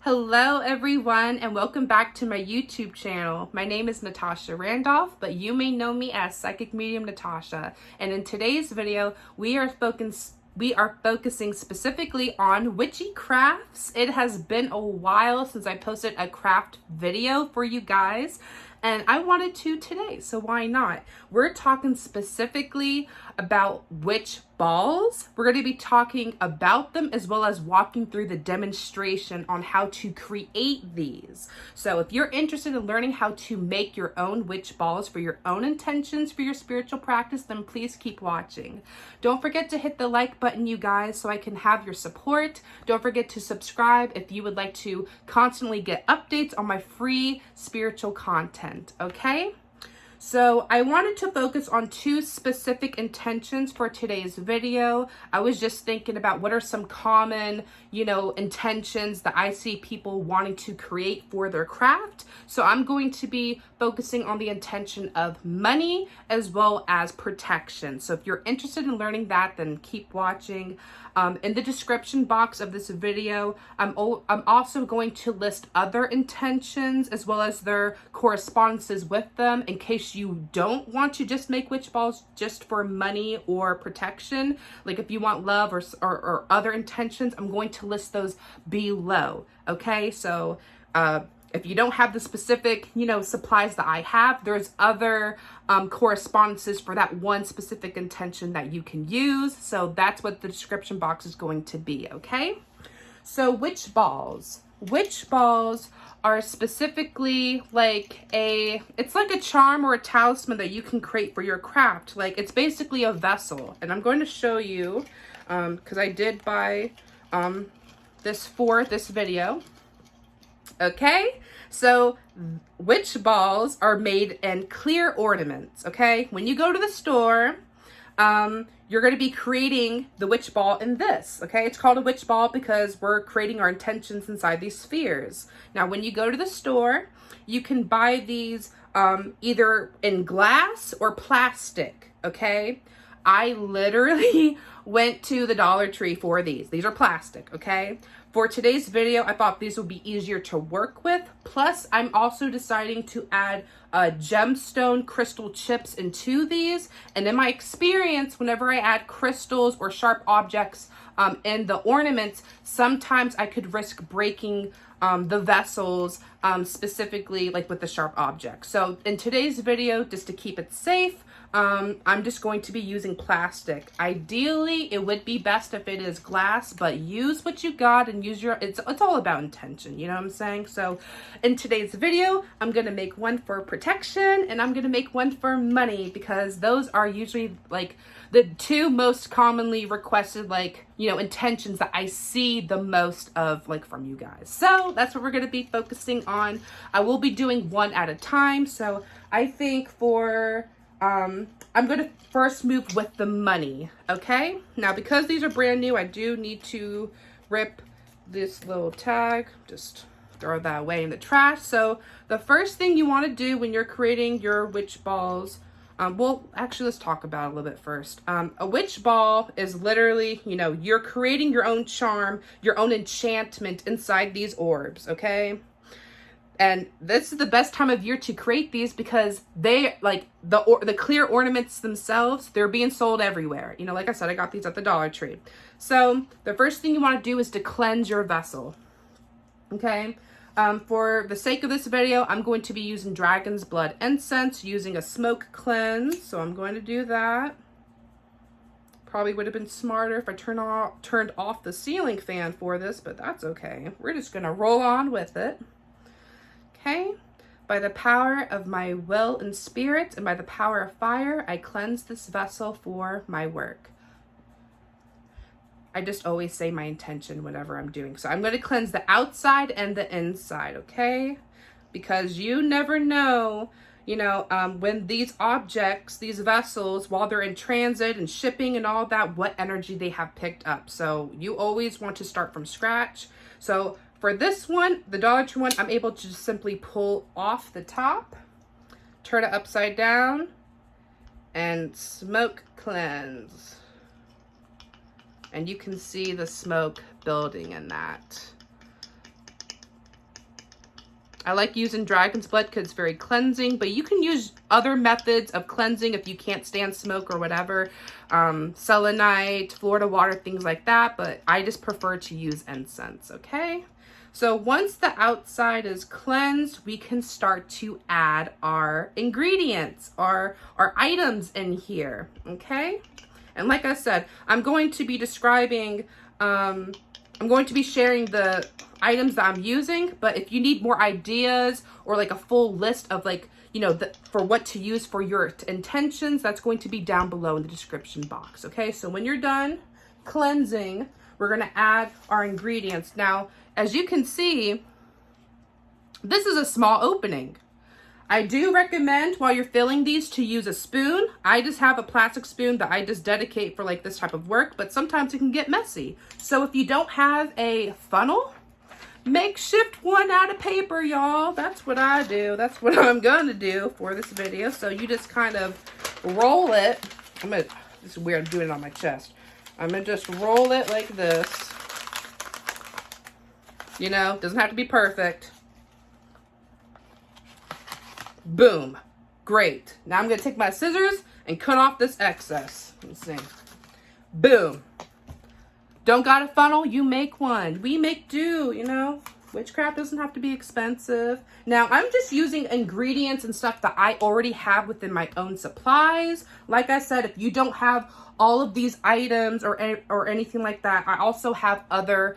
Hello everyone and welcome back to my YouTube channel. My name is Natasha Randolph, but you may know me as Psychic Medium Natasha. And in today's video, we are focusing specifically on witchy crafts. It has been a while since I posted a craft video for you guys, and I wanted to today, so why not? We're talking specifically about witch balls. We're going to be talking about them as well as walking through the demonstration on how to create these. So if you're interested in learning how to make your own witch balls for your own intentions for your spiritual practice, then please keep watching. Don't forget to hit the like button, you guys, so I can have your support. Don't forget to subscribe if you would like to constantly get updates on my free spiritual content, okay? So I wanted to focus on two specific intentions for today's video. I was just thinking about what are some common, intentions that I see people wanting to create for their craft. So I'm going to be focusing on the intention of money as well as protection. So if you're interested in learning that, then keep watching. In the description box of this video, I'm also going to list other intentions as well as their correspondences with them in case you don't want to just make witch balls just for money or protection. Like if you want love or other intentions, I'm going to list those below. Okay, so if you don't have the specific, supplies that I have, there's other correspondences for that one specific intention that you can use. So that's what the description box is going to be, okay? So witch balls. Witch balls are specifically it's like a charm or a talisman that you can create for your craft. Like it's basically a vessel. And I'm going to show you, because I did buy this for this video. Okay, so witch balls are made in clear ornaments, okay? When you go to the store, you're going to be creating the witch ball in this, okay? It's called a witch ball because we're creating our intentions inside these spheres. Now, when you go to the store, you can buy these either in glass or plastic, okay? I literally went to the Dollar Tree for these. These are plastic, okay? For today's video, I thought these would be easier to work with. Plus, I'm also deciding to add gemstone crystal chips into these. And in my experience, whenever I add crystals or sharp objects in the ornaments, sometimes I could risk breaking the vessels, specifically like with the sharp objects. So in today's video, just to keep it safe, I'm just going to be using plastic. Ideally, it would be best if it is glass, but use what you got and use it's all about intention, you know what I'm saying? So in today's video, I'm going to make one for protection and I'm going to make one for money because those are usually like the two most commonly requested, intentions that I see the most of from you guys. So that's what we're going to be focusing on. I will be doing one at a time. So I think for, I'm going to first move with the money. Okay. Now, because these are brand new, I do need to rip this little tag, just throw that away in the trash. So the first thing you want to do when you're creating your witch balls, well, actually, let's talk about it a little bit first. A witch ball is literally, you're creating your own charm, your own enchantment inside these orbs, okay? And this is the best time of year to create these because they, the clear ornaments themselves, they're being sold everywhere. Like I said, I got these at the Dollar Tree. So the first thing you want to do is to cleanse your vessel, okay? For the sake of this video, I'm going to be using dragon's blood incense using a smoke cleanse. So I'm going to do that. Probably would have been smarter if I turned off the ceiling fan for this, but that's okay. We're just going to roll on with it. Okay. By the power of my will and spirit and by the power of fire, I cleanse this vessel for my work. I just always say my intention whenever I'm doing. So I'm going to cleanse the outside and the inside, okay? Because you never know, when these objects, these vessels, while they're in transit and shipping and all that, what energy they have picked up. So you always want to start from scratch. So for this one, the Dollar Tree one, I'm able to just simply pull off the top, turn it upside down, and smoke cleanse. And you can see the smoke building in that. I like using dragon's blood because it's very cleansing, but you can use other methods of cleansing if you can't stand smoke or whatever. Selenite, Florida water, things like that, but I just prefer to use incense, okay? So once the outside is cleansed, we can start to add our ingredients, our items in here, okay? And like I said, I'm going to be describing, I'm going to be sharing the items that I'm using, but if you need more ideas or like a full list of like, you know, for what to use for your intentions, that's going to be down below in the description box, okay? So when you're done cleansing, we're gonna add our ingredients. Now, as you can see, this is a small opening. I do recommend while you're filling these to use a spoon. I just have a plastic spoon that I just dedicate for like this type of work, but sometimes it can get messy. So if you don't have a funnel, makeshift one out of paper, y'all. That's what I do. That's what I'm gonna do for this video. So you just kind of roll it. This is weird, I'm doing it on my chest. I'm gonna just roll it like this. You know, doesn't have to be perfect. Boom. Great. Now I'm going to take my scissors and cut off this excess. Let's see. Boom. Don't got a funnel? You make one. We make do, you know. Witchcraft doesn't have to be expensive. Now, I'm just using ingredients and stuff that I already have within my own supplies. Like I said, if you don't have all of these items or anything like that, I also have other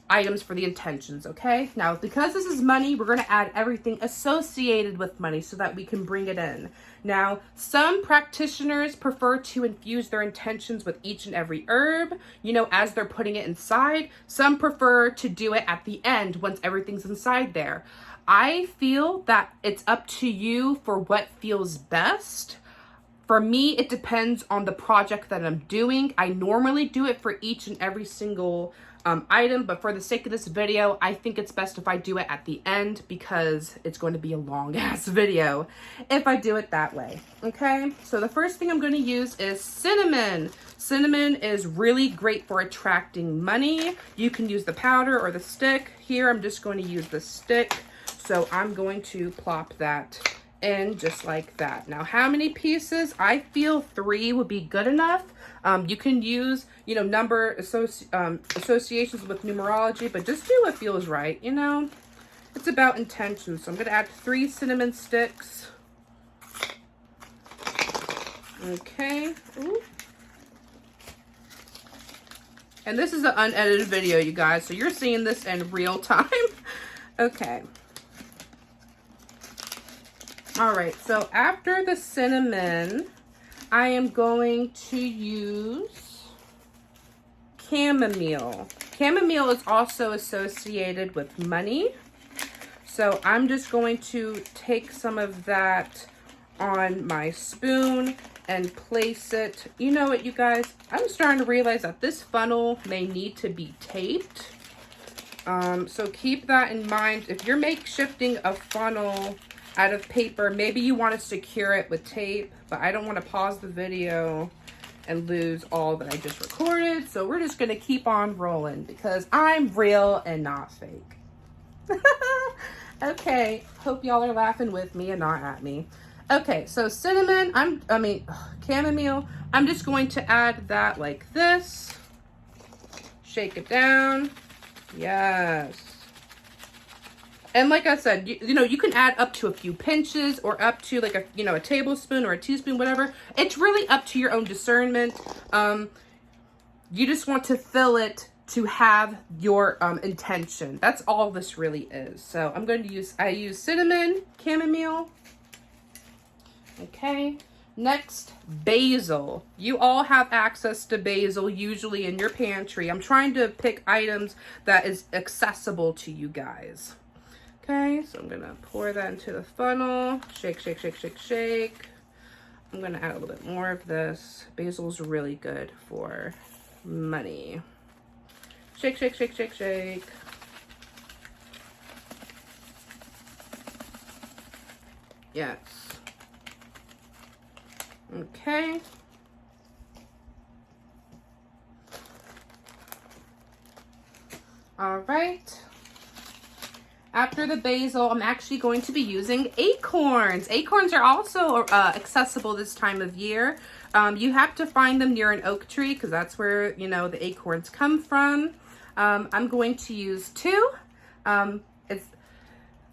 items for the intentions, okay? Now, because this is money, we're going to add everything associated with money so that we can bring it in. Now, some practitioners prefer to infuse their intentions with each and every herb, you know, as they're putting it inside. Some prefer to do it at the end once everything's inside there. I feel that it's up to you for what feels best. For me, it depends on the project that I'm doing. I normally do it for each and every single item, but for the sake of this video, I think it's best if I do it at the end because it's going to be a long ass video if I do it that way. Okay, so the first thing I'm going to use is cinnamon. Cinnamon is really great for attracting money. You can use the powder or the stick. Here, I'm just going to use the stick. So I'm going to plop that in just like that. Now, how many pieces? I feel 3 would be good enough. You can use, you know, number associations with numerology, but just do what feels right, you know? It's about intention. So I'm going to add 3 cinnamon sticks. Okay. Ooh. And this is an unedited video, you guys, so you're seeing this in real time. Okay. All right, so after the cinnamon, I am going to use chamomile. Chamomile is also associated with money. So I'm just going to take some of that on my spoon and place it. You know what, you guys? I'm starting to realize that this funnel may need to be taped. So keep that in mind. If you're makeshifting a funnel out of paper, maybe you want to secure it with tape, but I don't want to pause the video and lose all that I just recorded. So we're just going to keep on rolling because I'm real and not fake. Okay, hope y'all are laughing with me and not at me. Okay, so cinnamon, chamomile, I'm just going to add that like this. Shake it down. Yes. And like I said, you know, you can add up to a few pinches or up to like a tablespoon or a teaspoon, whatever. It's really up to your own discernment. You just want to fill it to have your intention. That's all this really is. So I'm going to I use cinnamon, chamomile. Okay. Next, basil. You all have access to basil usually in your pantry. I'm trying to pick items that is accessible to you guys. Okay, so I'm gonna pour that into the funnel. Shake, shake, shake, shake, shake. I'm gonna add a little bit more of this. Basil's really good for money. Shake, shake, shake, shake, shake. Yes. Okay. All right. After the basil, I'm actually going to be using acorns. Acorns are also accessible this time of year. You have to find them near an oak tree because that's where, you know, the acorns come from. I'm going to use 2.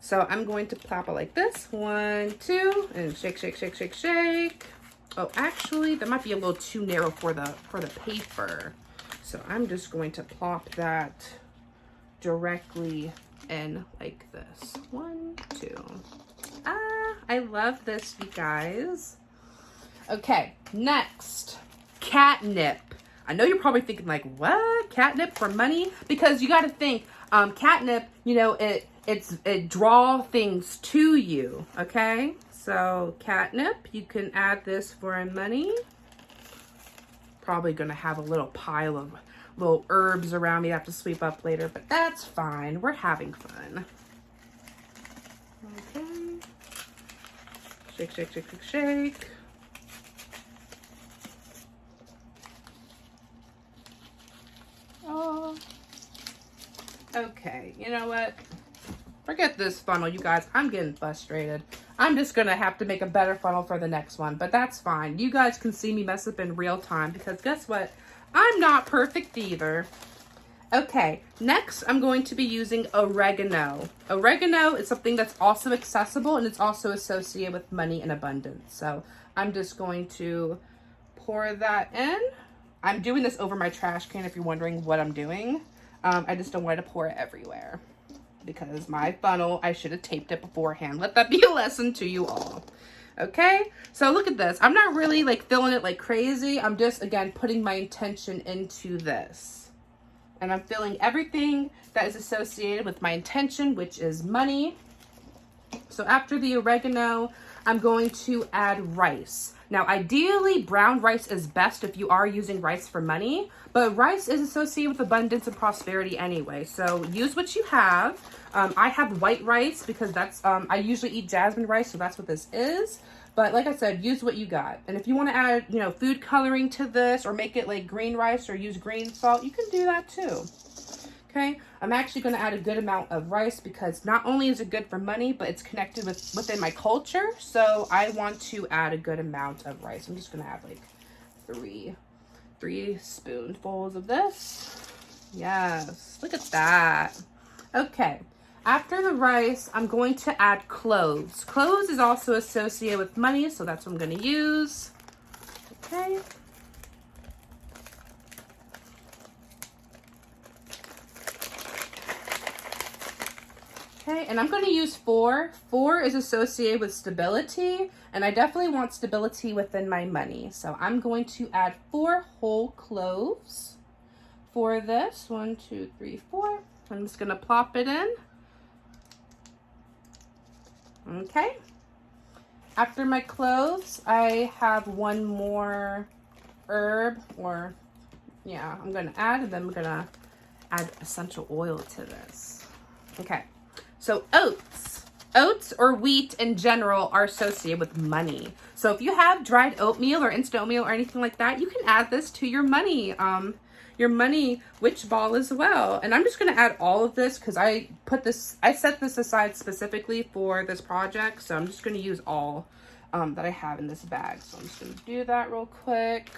So I'm going to plop it like this. 1, 2, and shake, shake, shake, shake, shake. Oh, actually, that might be a little too narrow for the paper. So I'm just going to plop that directly in like this. 1, 2. I love this, you guys. Okay, next, catnip. I know you're probably thinking like, what? Catnip for money? Because you got to think, catnip, you know, it draw things to you, okay? So catnip, you can add this for money. Probably gonna have a little pile of little herbs around me I have to sweep up later, but that's fine. We're having fun. Okay. Shake, shake, shake, shake, shake. Oh. Okay, you know what? Forget this funnel, you guys. I'm getting frustrated. I'm just gonna have to make a better funnel for the next one, but that's fine. You guys can see me mess up in real time because guess what? I'm not perfect either. Okay, next I'm going to be using oregano. Oregano is something that's also accessible and it's also associated with money and abundance. So I'm just going to pour that in. I'm doing this over my trash can if you're wondering what I'm doing. I just don't want to pour it everywhere because my funnel, I should have taped it beforehand. Let that be a lesson to you all. Okay, so look at this. I'm not really like filling it like crazy. I'm just, again, putting my intention into this. And I'm filling everything that is associated with my intention, which is money. So after the oregano, I'm going to add rice. Now, ideally, brown rice is best if you are using rice for money, but rice is associated with abundance and prosperity anyway. So use what you have. I have white rice because that's, I usually eat jasmine rice, so that's what this is. But like I said, use what you got. And if you want to add, you know, food coloring to this or make it like green rice or use green salt, you can do that too. Okay, I'm actually going to add a good amount of rice because not only is it good for money, but it's connected within my culture. So I want to add a good amount of rice. I'm just going to add like three spoonfuls of this. Yes, look at that. Okay, after the rice, I'm going to add cloves. Cloves is also associated with money, so that's what I'm going to use. Okay. Okay, and I'm going to use 4. 4 is associated with stability, and I definitely want stability within my money. So I'm going to add 4 whole cloves for this. 1, 2, 3, 4. I'm just going to plop it in. Okay. After my cloves, I have one more herb, or yeah, I'm going to add, and then I'm going to add essential oil to this. Okay. So oats. Oats or wheat in general are associated with money. So if you have dried oatmeal or instant oatmeal or anything like that, you can add this to your money witch ball as well. And I'm just going to add all of this because I set this aside specifically for this project. So I'm just going to use all that I have in this bag. So I'm just going to do that real quick.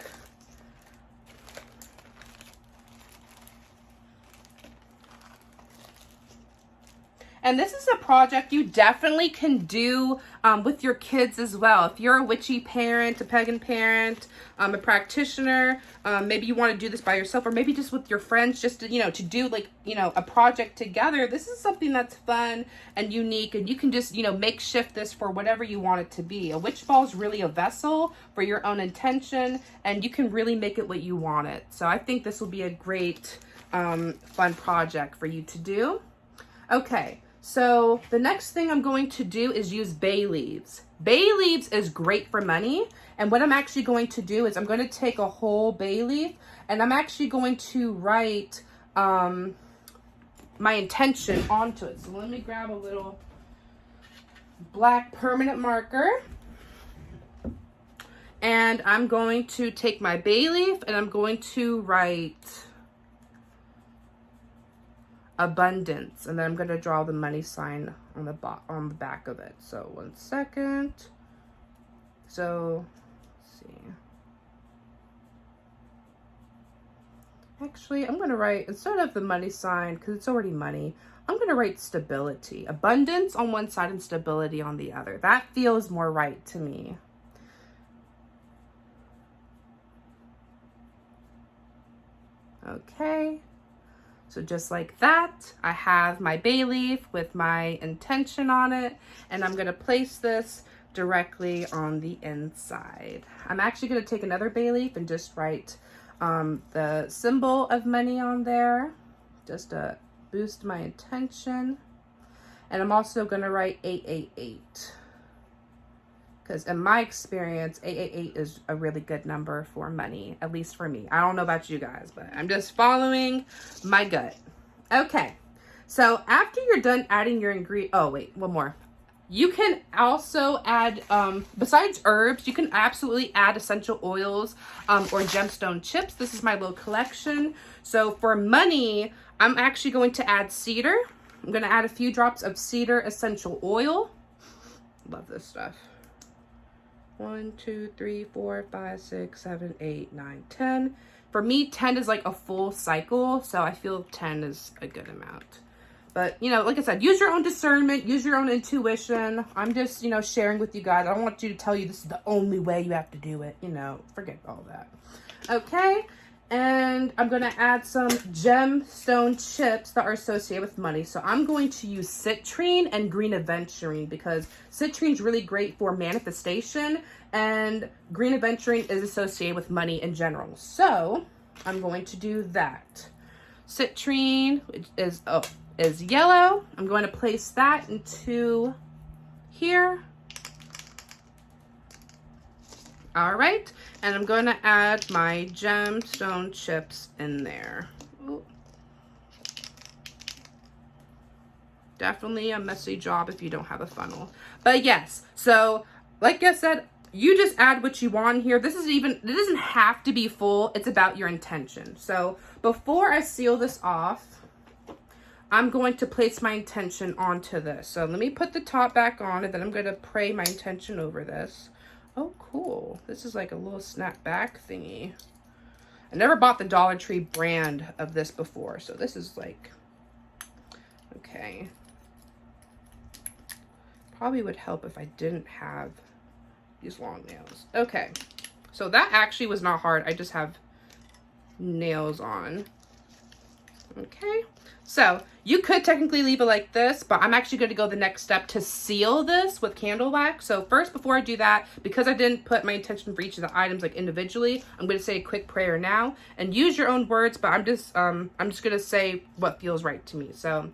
And this is a project you definitely can do with your kids as well. If you're a witchy parent, a pagan parent, a practitioner, maybe you want to do this by yourself or maybe just with your friends just to, to do like, a project together. This is something that's fun and unique and you can just, makeshift this for whatever you want it to be. A witch ball is really a vessel for your own intention and you can really make it what you want it. So I think this will be a great fun project for you to do. Okay. So the next thing I'm going to do is use bay leaves. Bay leaves is great for money. And what I'm actually going to do is I'm going to take a whole bay leaf and I'm actually going to write my intention onto it. So let me grab a little black permanent marker. And I'm going to take my bay leaf and I'm going to write abundance, and then I'm going to draw the money sign on the back of it. So 1 second. So let's see. Actually, I'm going to write, instead of the money sign, because it's already money, I'm going to write stability. Abundance on one side and stability on the other. That feels more right to me. Okay. So just like that, I have my bay leaf with my intention on it, and I'm going to place this directly on the inside. I'm actually going to take another bay leaf and just write the symbol of money on there, just to boost my intention. And I'm also going to write 888, because in my experience, 888 is a really good number for money, at least for me. I don't know about you guys, but I'm just following my gut. Okay, so after you're done adding your ingredient, oh wait, one more. You can also add, besides herbs, you can absolutely add essential oils or gemstone chips. This is my little collection. So for money, I'm actually going to add cedar. I'm going to add a few drops of cedar essential oil. Love this stuff. 1, 2, 3, 4, 5, 6, 7, 8, 9, 10. For me, 10 is like a full cycle, so I feel 10 is a good amount. But, you know, like I said, use your own discernment, use your own intuition. I'm just, you know, sharing with you guys. I don't want you to tell you this is the only way you have to do it. You know, forget all that. Okay, and I'm going to add some gemstone chips that are associated with money. So I'm going to use citrine and green adventurine, because citrine is really great for manifestation, and green adventurine is associated with money in general. So I'm going to do that. Citrine, which is yellow. I'm going to place that into here. All right, and I'm going to add my gemstone chips in there. Ooh. Definitely a messy job if you don't have a funnel. But yes, so like I said, you just add what you want here. This it doesn't have to be full. It's about your intention. So before I seal this off, I'm going to place my intention onto this. So let me put the top back on, and then I'm going to pray my intention over this. Oh, cool. This is like a little snapback thingy. I never bought the Dollar Tree brand of this before, so this is like, okay. Probably would help if I didn't have these long nails. Okay, so that actually was not hard. I just have nails on. Okay, so you could technically leave it like this, but I'm actually going to go the next step to seal this with candle wax. So first, before I do that, because I didn't put my intention for each of the items like individually, I'm going to say a quick prayer now, and use your own words, but I'm just going to say what feels right to me. So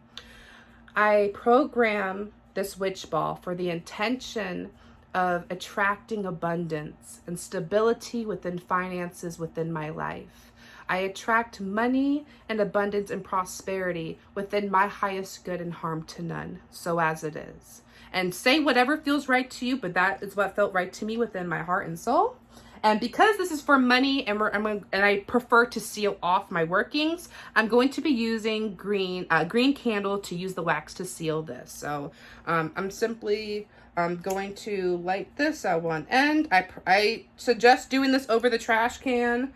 I program this witch ball for the intention of attracting abundance and stability within finances within my life. I attract money and abundance and prosperity within my highest good and harm to none. So as it is. And say whatever feels right to you, but that is what felt right to me within my heart and soul. And because this is for money, and I prefer to seal off my workings, I'm going to be using green candle to use the wax to seal this. So I'm simply going to light this at one end. I suggest doing this over the trash can,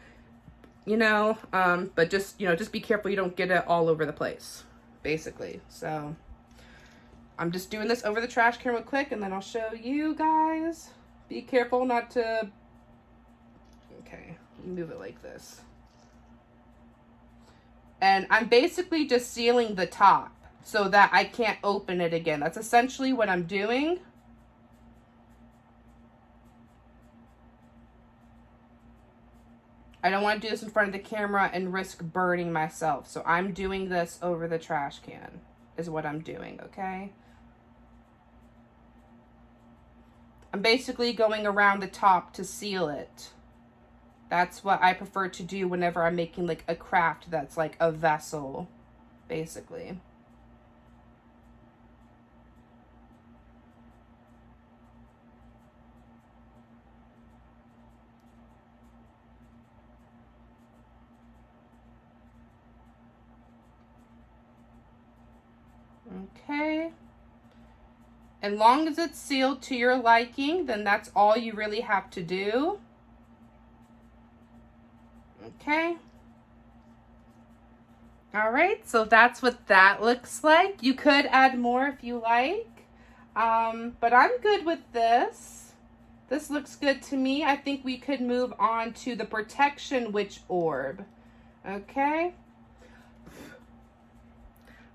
you know, but just be careful you don't get it all over the place, basically. So I'm just doing this over the trash can real quick, and then I'll show you guys. Be careful not to, okay, move it like this. And I'm basically just sealing the top so that I can't open it again. That's essentially what I'm doing. I don't want to do this in front of the camera and risk burning myself. So I'm doing this over the trash can is what I'm doing, okay? I'm basically going around the top to seal it. That's what I prefer to do whenever I'm making like a craft that's like a vessel, basically. Okay. As long as it's sealed to your liking, then that's all you really have to do. Okay. All right, so that's what that looks like. You could add more if you like, but I'm good with this. This looks good to me. I think we could move on to the protection witch orb. Okay.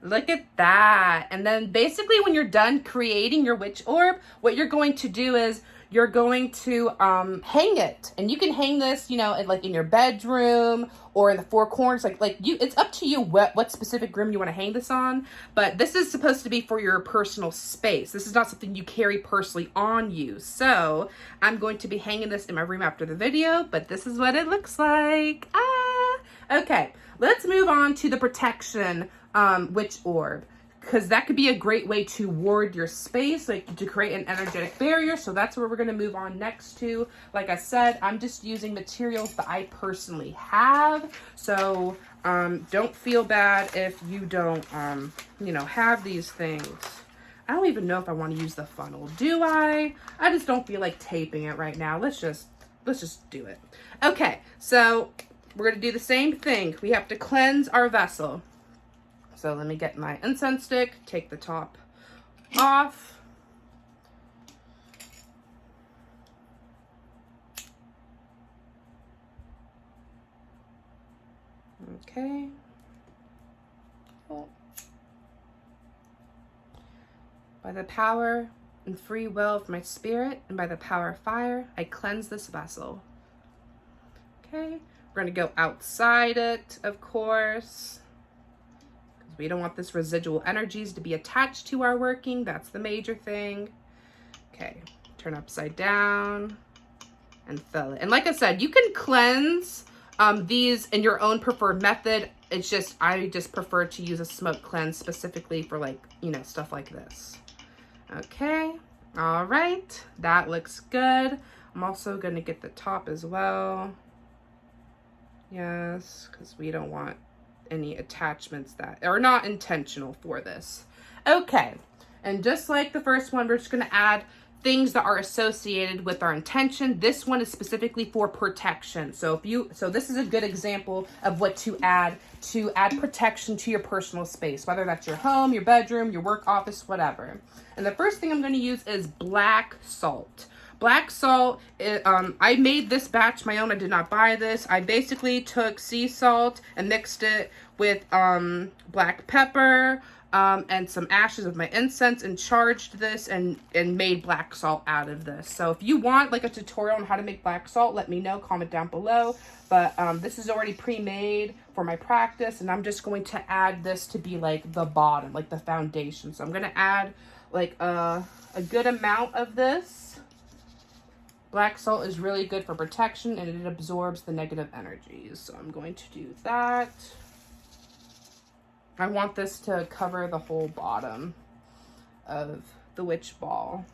Look at that. And then basically when you're done creating your witch orb, what you're going to do is you're going to hang it. And you can hang this, you know, like in your bedroom or in the four corners. It's up to you what specific room you want to hang this on. But this is supposed to be for your personal space. This is not something you carry personally on you. So I'm going to be hanging this in my room after the video, but this is what it looks like. Okay, let's move on to the protection witch orb, because that could be a great way to ward your space, like to create an energetic barrier. So that's where we're going to move on next to. Like I said, I'm just using materials that I personally have, so don't feel bad if you don't you know, have these things. I don't even know if I want to use the funnel. Do I just don't feel like taping it right now. Let's just do it. Okay, so we're going to do the same thing. We have to cleanse our vessel. So let me get my incense stick, take the top off. Okay. By the power and free will of my spirit and by the power of fire, I cleanse this vessel. Okay. We're going to go outside it, of course. We don't want this residual energies to be attached to our working. That's the major thing. Okay, turn upside down and fill it. And like I said, you can cleanse these in your own preferred method. It's just, I just prefer to use a smoke cleanse specifically for, like, you know, stuff like this. Okay, all right, that looks good. I'm also going to get the top as well. Yes, because we don't want any attachments that are not intentional for this. Okay, and just like the first one, we're just going to add things that are associated with our intention. This one is specifically for protection. So this is a good example of what to add protection to your personal space, whether that's your home, your bedroom, your work office, whatever. And the first thing I'm going to use is black salt. Black salt, I made this batch my own. I did not buy this. I basically took sea salt and mixed it with black pepper and some ashes of my incense and charged this and made black salt out of this. So if you want like a tutorial on how to make black salt, let me know, comment down below. But this is already pre-made for my practice, and I'm just going to add this to be like the bottom, like the foundation. So I'm going to add like a good amount of this. Black salt is really good for protection and it absorbs the negative energies. So I'm going to do that. I want this to cover the whole bottom of the witch ball.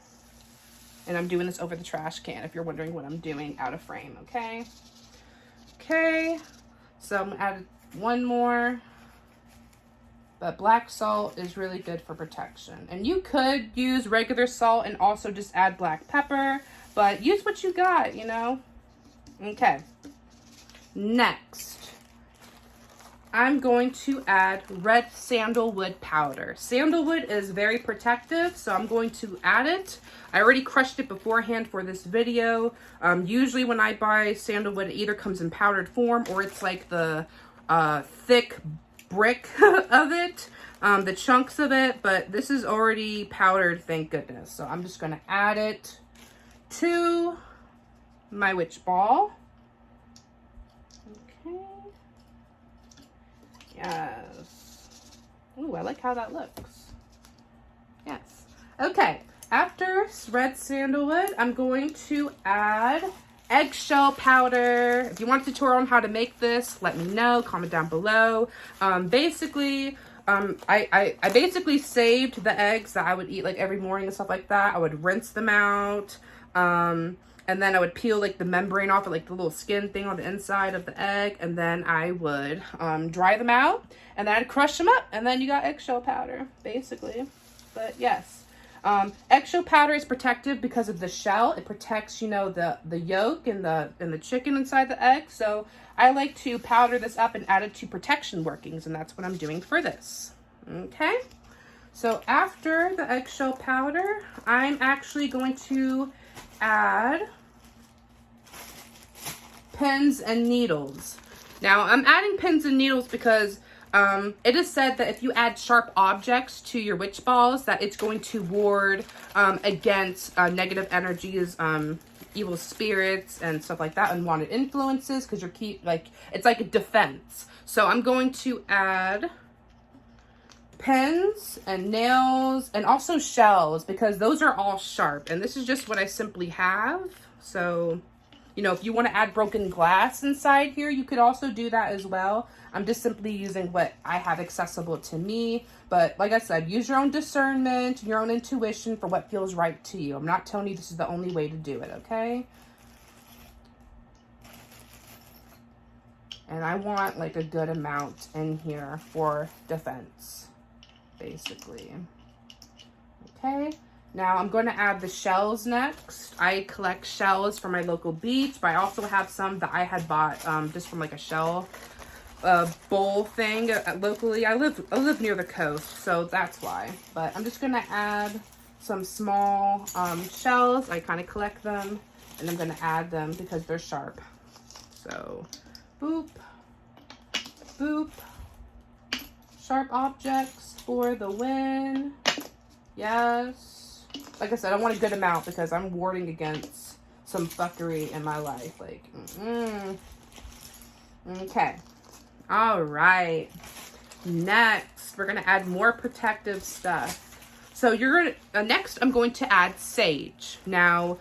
And I'm doing this over the trash can if you're wondering what I'm doing out of frame, okay? Okay, so I'm gonna add one more. But black salt is really good for protection. And you could use regular salt and also just add black pepper. But use what you got, you know? Okay. Next, I'm going to add red sandalwood powder. Sandalwood is very protective, so I'm going to add it. I already crushed it beforehand for this video. Usually when I buy sandalwood, it either comes in powdered form or it's like the thick brick of it, the chunks of it, but this is already powdered, thank goodness. So I'm just going to add it to my witch ball. Okay. Yes. Ooh, I like how that looks. Yes. Okay. After red sandalwood, I'm going to add eggshell powder. If you want a tutorial on how to make this, let me know. Comment down below. Basically, I basically saved the eggs that I would eat like every morning and stuff like that. I would rinse them out. and then I would peel like the membrane off of like the little skin thing on the inside of the egg, and then I would dry them out, and then I'd crush them up, and then you got eggshell powder, basically. But yes, eggshell powder is protective because of the shell. It protects, you know, the yolk and the chicken inside the egg. So I like to powder this up and add it to protection workings, and that's what I'm doing for this. Okay, so after the eggshell powder, I'm actually going to add pins and needles. Now I'm adding pins and needles because it is said that if you add sharp objects to your witch balls, that it's going to ward against negative energies, evil spirits and stuff like that, unwanted influences, because it's like a defense. So I'm going to add pins and nails and also shells, because those are all sharp, and this is just what I simply have. So, you know, if you want to add broken glass inside here, you could also do that as well. I'm just simply using what I have accessible to me. But like I said, use your own discernment, your own intuition for what feels right to you. I'm not telling you this is the only way to do it, okay? And I want like a good amount in here for defense, basically. Okay, now I'm going to add the shells next. I collect shells from my local beach, but I also have some that I had bought just from like a shell bowl thing locally. I live near the coast, so that's why. But I'm just gonna add some small shells. I kind of collect them, and I'm gonna add them because they're sharp. So boop, boop. Sharp objects for the win. Yes. Like I said, I want a good amount because I'm warding against some fuckery in my life. Like, Okay. All right. Next, we're going to add more protective stuff. So next I'm going to add sage. Now,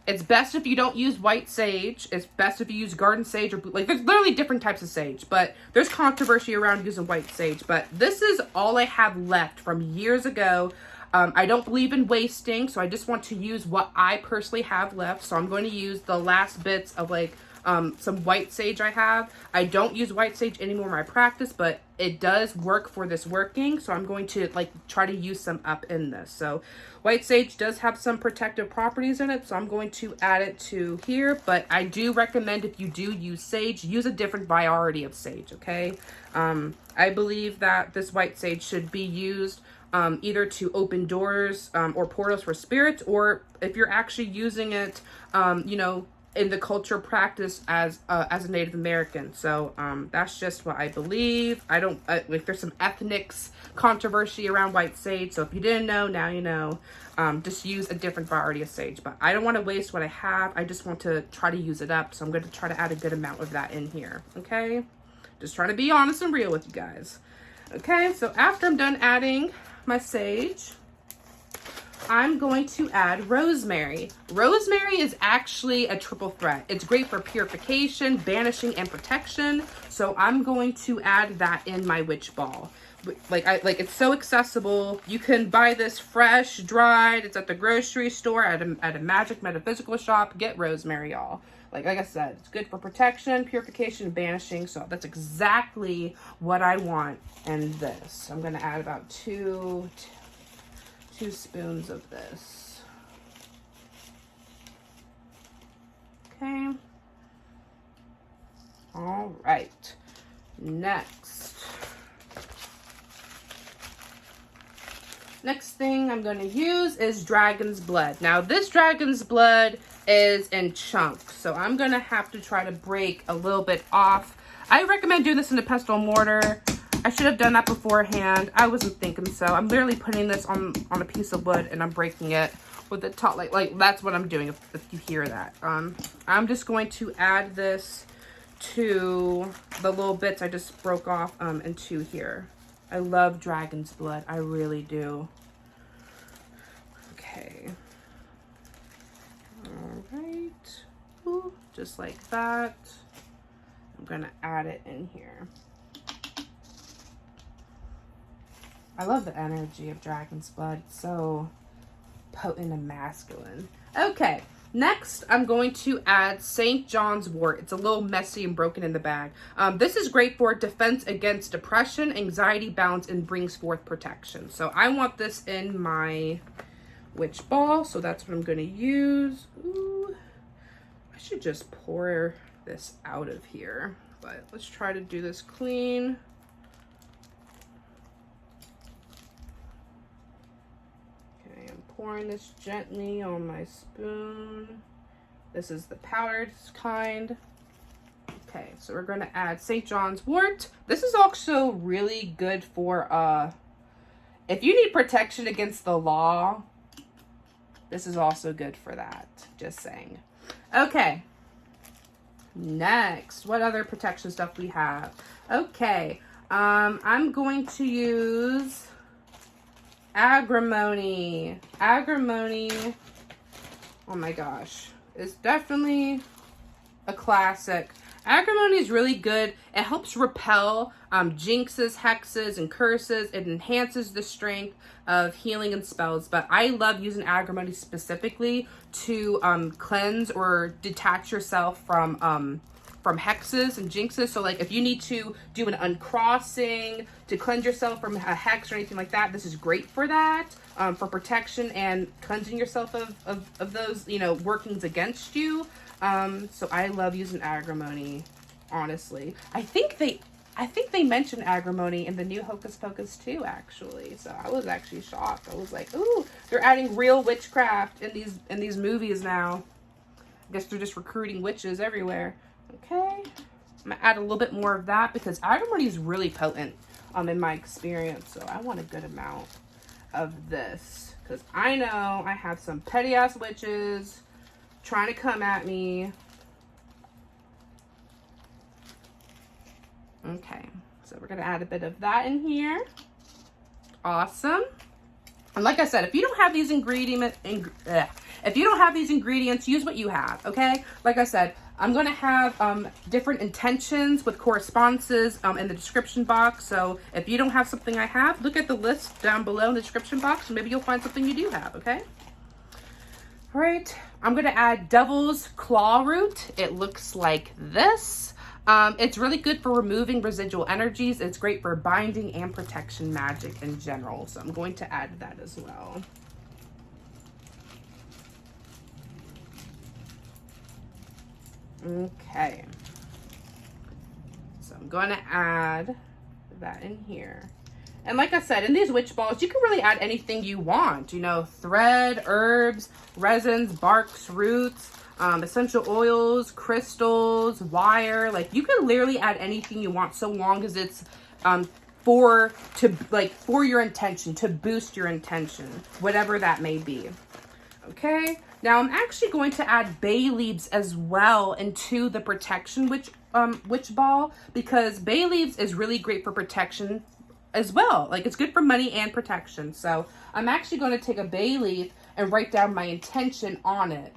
it's best if you don't use white sage. It's best if you use garden sage, or like there's literally different types of sage, but there's controversy around using white sage. But this is all I have left from years ago. I don't believe in wasting, so I just want to use what I personally have left. So I'm going to use the last bits of like some white sage I have. I don't use white sage anymore in my practice, but it does work for this working, so I'm going to like try to use some up in this. So white sage does have some protective properties in it, so I'm going to add it to here. But I do recommend, if you do use sage, use a different variety of sage, okay? I believe that this white sage should be used either to open doors or portals for spirits, or if you're actually using it, you know, in the culture practice as a Native American. So that's just what I believe. I don't like, there's some ethnics controversy around white sage, so if you didn't know, now you know. Just use a different variety of sage, but I don't want to waste what I have. I just want to try to use it up, so I'm going to try to add a good amount of that in here. Okay, just trying to be honest and real with you guys. Okay, so after I'm done adding my sage, I'm going to add rosemary. Rosemary is actually a triple threat. It's great for purification, banishing, and protection. So I'm going to add that in my witch ball. Like it's so accessible. You can buy this fresh, dried. It's at the grocery store, at a magic metaphysical shop. Get rosemary, y'all. Like I said, it's good for protection, purification, and banishing. So that's exactly what I want in this. I'm gonna add about two spoons of this. Okay. All right. Next thing I'm going to use is dragon's blood. Now this dragon's blood is in chunks, so I'm going to have to try to break a little bit off. I recommend doing this in a pestle mortar. I should have done that beforehand. I wasn't thinking so. I'm literally putting this on a piece of wood and I'm breaking it with the top, like that's what I'm doing if you hear that. I'm just going to add this to the little bits I just broke off into here. I love dragon's blood. I really do. Okay. All right. Ooh, just like that. I'm going to add it in here. I love the energy of dragon's blood. It's so potent and masculine. Okay. Next, I'm going to add St. John's wort. It's a little messy and broken in the bag. This is great for defense against depression, anxiety, balance, and brings forth protection. So I want this in my witch ball, so that's what I'm going to use. Ooh, I should just pour this out of here, but let's try to do this clean. Pouring this gently on my spoon. This is the powdered kind. Okay, so we're going to add St. John's wort. This is also really good for if you need protection against the law. This is also good for that. Just saying. Okay. Next, what other protection stuff we have? Okay, I'm going to use agrimony. Agrimony, oh my gosh, it's definitely a classic. Agrimony is really good. It helps repel jinxes, hexes, and curses. It enhances the strength of healing and spells. But I love using agrimony specifically to cleanse or detach yourself from hexes and jinxes. So like if you need to do an uncrossing to cleanse yourself from a hex or anything like that, this is great for that, for protection and cleansing yourself of those, you know, workings against you. So I love using agrimony, honestly. I think they mentioned agrimony in the new Hocus Pocus too, actually. So I was actually shocked. I was like, ooh, they're adding real witchcraft in these movies now. I guess they're just recruiting witches everywhere. Okay, I'm gonna add a little bit more of that because agrimony is really potent in my experience. So I want a good amount of this because I know I have some petty ass witches trying to come at me. Okay, so we're gonna add a bit of that in here. Awesome. And like I said, if you don't have these ingredients, use what you have, okay? Like I said, I'm going to have different intentions with correspondences in the description box. So if you don't have something I have, look at the list down below in the description box and maybe you'll find something you do have, okay? All right, I'm going to add devil's claw root. It looks like this. It's really good for removing residual energies. It's great for binding and protection magic in general. So I'm going to add that as well. Okay. So I'm going to add that in here. And like I said, in these witch balls, you can really add anything you want. You know, thread, herbs, resins, barks, roots, essential oils, crystals, wire. Like you can literally add anything you want so long as it's for your intention, to boost your intention, whatever that may be. Okay, now I'm actually going to add bay leaves as well into the protection witch ball because bay leaves is really great for protection as well. Like it's good for money and protection. So I'm actually going to take a bay leaf and write down my intention on it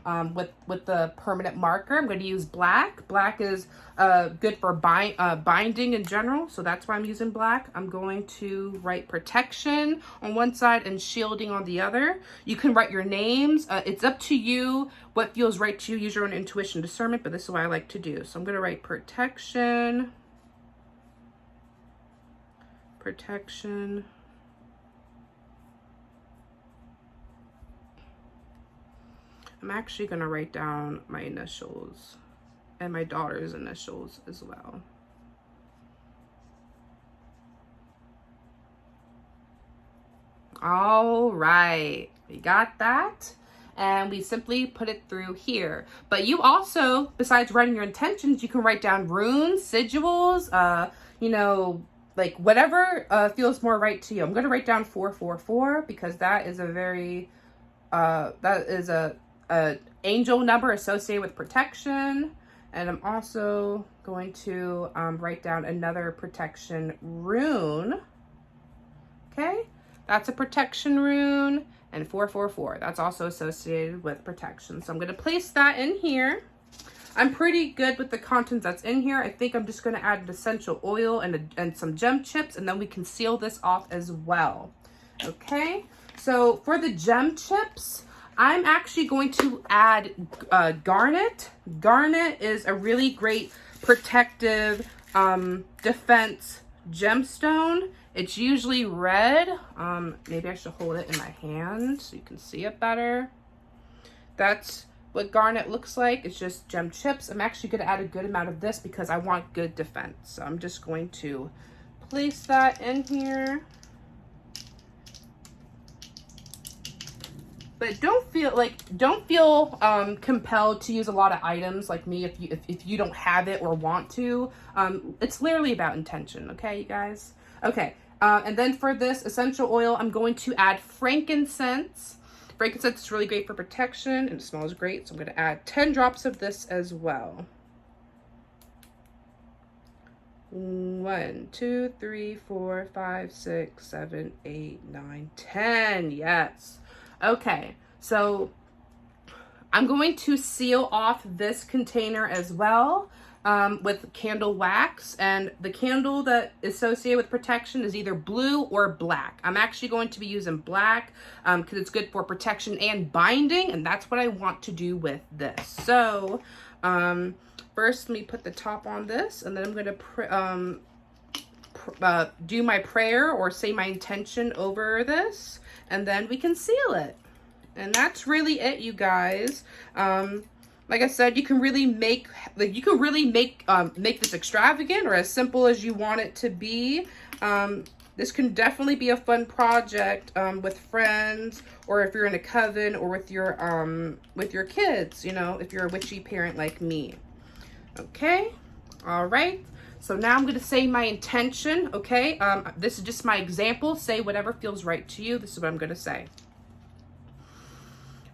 with the permanent marker. I'm going to use black. Black is good for binding in general, so that's why I'm using black. I'm going to write protection on one side and shielding on the other. You can write your names. It's up to you what feels right to you. Use your own intuition discernment, but this is what I like to do. So I'm going to write protection. Protection. I'm actually going to write down my initials and my daughter's initials as well. All right, we got that. And we simply put it through here. But you also, besides writing your intentions, you can write down runes, sigils, you know, like whatever feels more right to you. I'm going to write down 444 because that is a very, that is a angel number associated with protection. And I'm also going to write down another protection rune. Okay, that's a protection rune. And 444, that's also associated with protection. So I'm going to place that in here. I'm pretty good with the contents that's in here. I think I'm just going to add an essential oil and some gem chips, and then we can seal this off as well. Okay, so for the gem chips, I'm actually going to add garnet. Garnet is a really great protective defense gemstone. It's usually red. Maybe I should hold it in my hand so you can see it better. That's what garnet looks like. It's just gem chips. I'm actually going to add a good amount of this because I want good defense. So I'm just going to place that in here. But don't feel compelled to use a lot of items like me if you don't have it or want to. It's literally about intention, okay, you guys? Okay, and then for this essential oil, I'm going to add frankincense. Frankincense is really great for protection and it smells great, so I'm going to add 10 drops of this as well. 1, 2, 3, 4, 5, 6, 7, 8, 9, 10. Yes. Okay, so I'm going to seal off this container as well with candle wax, and the candle that is associated with protection is either blue or black. I'm actually going to be using black because it's good for protection and binding, and that's what I want to do with this. So first, let me put the top on this, and then I'm going to do my prayer or say my intention over this, and then we can seal it. And that's really it, you guys. Like I said, you can really make make this extravagant or as simple as you want it to be. This can definitely be a fun project with friends, or if you're in a coven, or with your kids, you know, if you're a witchy parent like me. Okay, all right. So now I'm going to say my intention, okay? This is just my example. Say whatever feels right to you. This is what I'm going to say.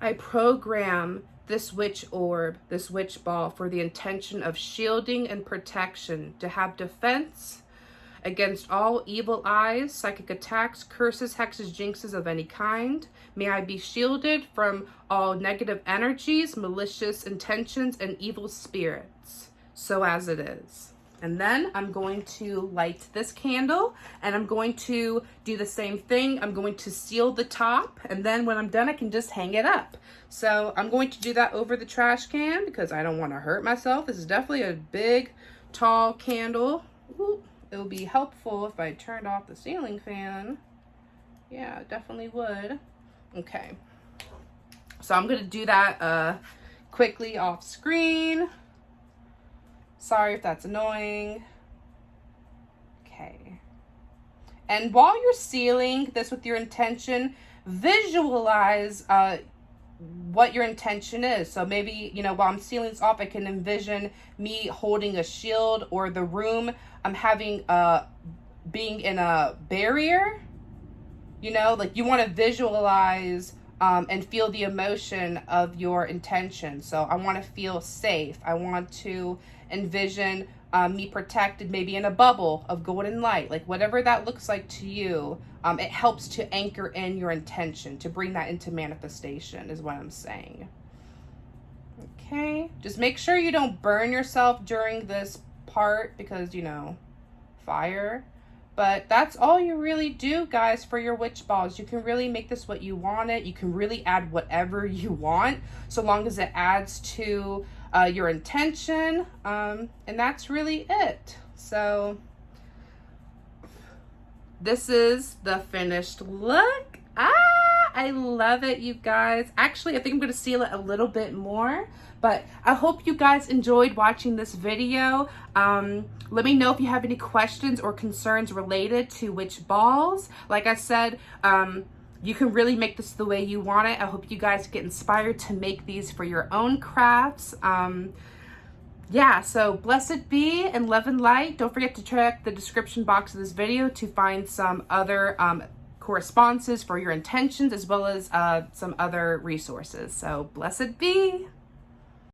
I program this witch orb, this witch ball, for the intention of shielding and protection, to have defense against all evil eyes, psychic attacks, curses, hexes, jinxes of any kind. May I be shielded from all negative energies, malicious intentions, and evil spirits. So as it is. And then I'm going to light this candle, and I'm going to do the same thing. I'm going to seal the top, and then when I'm done, I can just hang it up. So I'm going to do that over the trash can because I don't want to hurt myself. This is definitely a big, tall candle. Ooh, it would be helpful if I turned off the ceiling fan. Yeah, it definitely would. Okay. So I'm going to do that quickly off screen. Sorry if that's annoying. Okay. And while you're sealing this with your intention, visualize what your intention is. So maybe, you know, while I'm sealing this off, I can envision me holding a shield, or the room I'm having being in a barrier. You know, like you want to visualize and feel the emotion of your intention. So I want to feel safe. I want to envision me protected, maybe in a bubble of golden light, like whatever that looks like to you. It helps to anchor in your intention, to bring that into manifestation is what I'm saying. Okay, just make sure you don't burn yourself during this part because, you know, fire. But that's all you really do, guys, for your witch balls. You can really make this what you want it. You can really add whatever you want, so long as it adds to your intention. And that's really it. So this is the finished look. I love it, you guys. Actually, I think I'm going to seal it a little bit more. But I hope you guys enjoyed watching this video. Let me know if you have any questions or concerns related to witch balls. Like I said, you can really make this the way you want it. I hope you guys get inspired to make these for your own crafts. Yeah, so blessed be and love and light. Don't forget to check the description box of this video to find some other correspondences for your intentions, as well as some other resources. So blessed be.